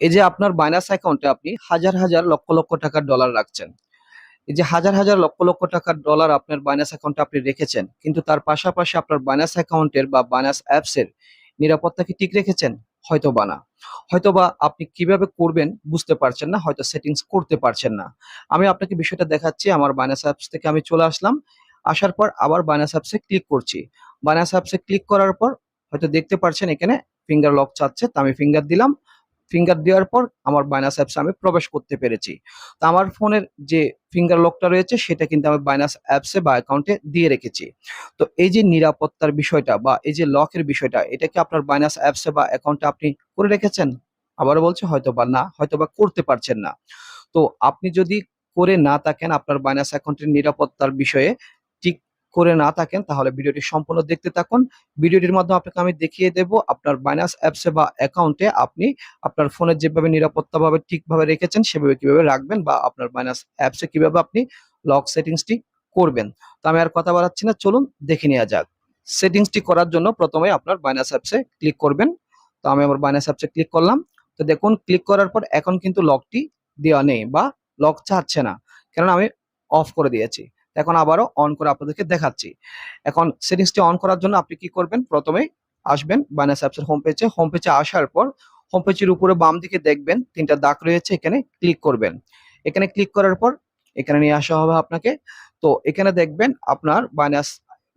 এই যে আপনার বাইনান্স অ্যাকাউন্টে আপনি হাজার হাজার লক্ষ লক্ষ টাকার ডলার রাখছেন। এই যে হাজার হাজার লক্ষ লক্ষ টাকার ডলার আপনার বাইনান্স অ্যাকাউন্টে আপনি রেখেছেন, কিন্তু তার পাশাপাশি আপনার বাইনান্স অ্যাকাউন্টের বা বাইনান্স অ্যাপসের নিরাপত্তা কি ঠিক রেখেছেন? হয়তো বা না। হয়তো বা আপনি কিভাবে করবেন বুঝতে পারছেন না, হয়তো সেটিংস করতে পারছেন না। আমি আপনাকে বিষয়টা দেখাচ্ছি। আমার বাইনান্স অ্যাপস থেকে আমি চলে আসলাম। আসার পর আবার বাইনান্স অ্যাপসে ক্লিক করছি। বাইনান্স অ্যাপসে ক্লিক করার পর হয়তো দেখতে পারছেন এখানে ফিঙ্গার লক চাচ্ছে, তো আমি ফিঙ্গার দিলাম। ফিঙ্গার দেওয়ার পর আমার বাইনান্স অ্যাপসে আমি প্রবেশ করতে পেরেছি। তো আমার ফোনের যে ফিঙ্গার লকটা রয়েছে সেটা কিন্তু আমি বাইনান্স অ্যাপসে বা অ্যাকাউন্টে দিয়ে রেখেছি। তো এই যে নিরাপত্তার বিষয়টা বা এই যে লকের বিষয়টা, এটা কি আপনার বাইনান্স অ্যাপসে বা অ্যাকাউন্টে আপনি করে রেখেছেন? আবারও বলছি, হয়তো বা না, হয়তো বা করতে পারছেন না। তো আপনি যদি করে না থাকেন, আপনার বাইন্যান্স অ্যাকাউন্টের নিরাপত্তার বিষয়ে ঠিক করে না থাকেন, তাহলে ভিডিওটি সম্পূর্ণ দেখতে থাকুন। ভিডিওটির মাধ্যমে আপনাকে আমি দেখিয়ে দেব আপনার বাইন্যান্স অ্যাপসে বা অ্যাকাউন্টে আপনি আপনার ফোনের যেভাবে নিরাপত্তাভাবে ঠিকভাবে রেখেছেন সেভাবে কিভাবে রাখবেন, বা আপনার বাইন্যান্স অ্যাপসে কিভাবে আপনি লক সেটিংসটি করবেন। তো আমি আর কথা বাড়াচ্ছি না, চলুন দেখে নেওয়া যাক। সেটিংসটি করার জন্য প্রথমে আপনার বাইন্যান্স অ্যাপসে ক্লিক করবেন। তো আমি আমার বাইন্যান্স অ্যাপসে ক্লিক করলাম। তো দেখুন, ক্লিক করার পর এখন কিন্তু লকটি দেওয়া নেই বা লক চাচ্ছে না, কেননা আমি অফ করে দিয়েছি। এখন আবারও অন করে আপনাদেরকে দেখাচ্ছি। এখন সেটিংসটি অন করার জন্য আপনি কি করবেন, প্রথমেই আসবেন বাইন্যান্স অ্যাপসের হোম পেজে। হোম পেজে আসার পর হোম পেজের উপরে বাম দিকে দেখবেন তিনটা দাগ রয়েছে, এখানে ক্লিক করবেন। এখানে ক্লিক করার পর এখানে নিয়ে আসা হবে আপনাকে। তো এখানে দেখবেন আপনার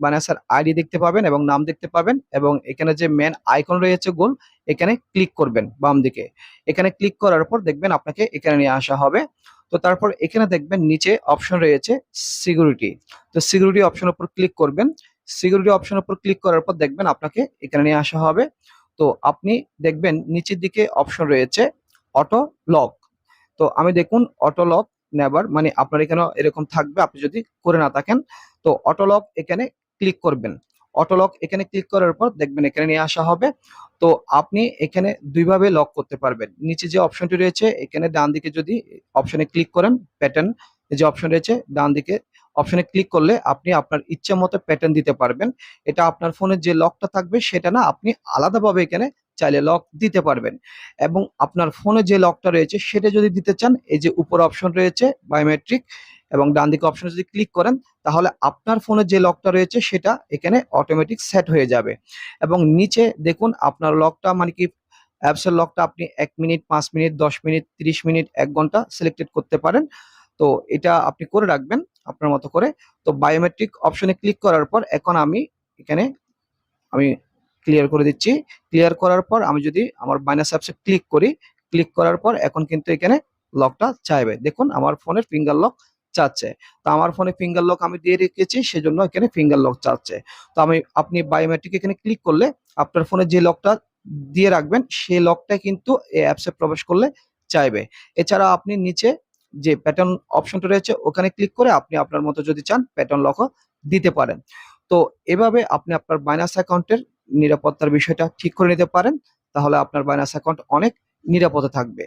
বাইন্যান্সের আইডি দেখতে পাবেন এবং নাম দেখতে পাবেন, এবং এখানে যে মেন আইকন রয়েছে গোল, এখানে ক্লিক করবেন বাম দিকে। এখানে ক্লিক করার পর দেখবেন আপনাকে এখানে নিয়ে আসা হবে। তো তারপর এখানে দেখবেন নিচে অপশন রয়েছে সিকিউরিটি। তো সিকিউরিটি অপশনের উপর ক্লিক করবেন। সিকিউরিটি অপশনের উপর ক্লিক করার পর দেখবেন আপনাকে এখানে নিয়ে আসা হবে। তো আপনি দেখবেন নিচের দিকে অপশন রয়েছে অটো লক। তো আমি দেখুন অটো লক নেভার, মানে আপনার এখানে এরকম থাকবে আপনি যদি করে না থাকেন। তো অটো লক এখানে ক্লিক করবেন। অটো লক এখানে ক্লিক করার পর দেখবেন এখানে নিয়ে আসা হবে। তো আপনি এখানে দুইভাবে লক করতে পারবেন। নিচে যে অপশনটি রয়েছে এখানে ডান দিকে যদি অপশনে ক্লিক করেন, প্যাটার্ন যে অপশন রয়েছে ডান দিকে অপশনে ক্লিক করলে আপনি আপনার ইচ্ছা মতো প্যাটার্ন দিতে পারবেন। এটা আপনার ফোনের যে লকটা থাকবে সেটা না, আপনি আলাদাভাবে এখানে চাইলে লক দিতে পারবেন। এবং আপনার ফোনে যে লকটা রয়েছে সেটা যদি দিতে চান, এই যে উপর অপশন রয়েছে বায়োমেট্রিক এবং ডান দিকে অপশনে যদি ক্লিক করেন, তাহলে আপনার ফোনে যে লকটা রয়েছে সেটা এখানে অটোমেটিক সেট হয়ে যাবে। এবং নিচে দেখুন আপনার লকটা মানে কি, অ্যাপসের লকটা আপনি 1 মিনিট, 5 মিনিট, 10 মিনিট, 30 মিনিট, 1 ঘন্টা সিলেক্টেড করতে পারেন। তো এটা আপনি করে রাখবেন আপনার মতো করে। তো বায়োমেট্রিক অপশনে ক্লিক করার পর এখন আমি এখানে আমি ক্লিয়ার করে দিচ্ছি। ক্লিয়ার করার পর আমি যদি আমার বাইন্যান্স অ্যাপসে ক্লিক করি, ক্লিক করার পর এখন কিন্তু এখানে লকটা চাইবে। দেখুন আমার ফোনের ফিঙ্গার লক চাচ্ছে। তো আমার ফোনে ফিঙ্গার লক আমি দিয়ে রেখেছি, সেজন্য এখানে ফিঙ্গার লক চাচ্ছে। তো আপনি বায়োমেট্রিক এখানে ক্লিক করলে আপনার ফোনে যে লকটা দিয়ে রাখবেন সেই লকটা কিন্তু এই অ্যাপসে প্রবেশ করলে চাইবে। এছাড়া আপনি নিচে যে প্যাটার্ন অপশনটা রয়েছে ওখানে ক্লিক করে আপনি আপনার মতো যদি চান প্যাটার্ন লকও দিতে পারেন। তো এভাবে আপনি আপনার বাইন্যান্স অ্যাকাউন্টের নিরাপত্তার বিষয়টা ঠিক করে নিতে পারেন। তাহলে আপনার বাইন্যান্স অ্যাকাউন্ট অনেক নিরাপদে থাকবে।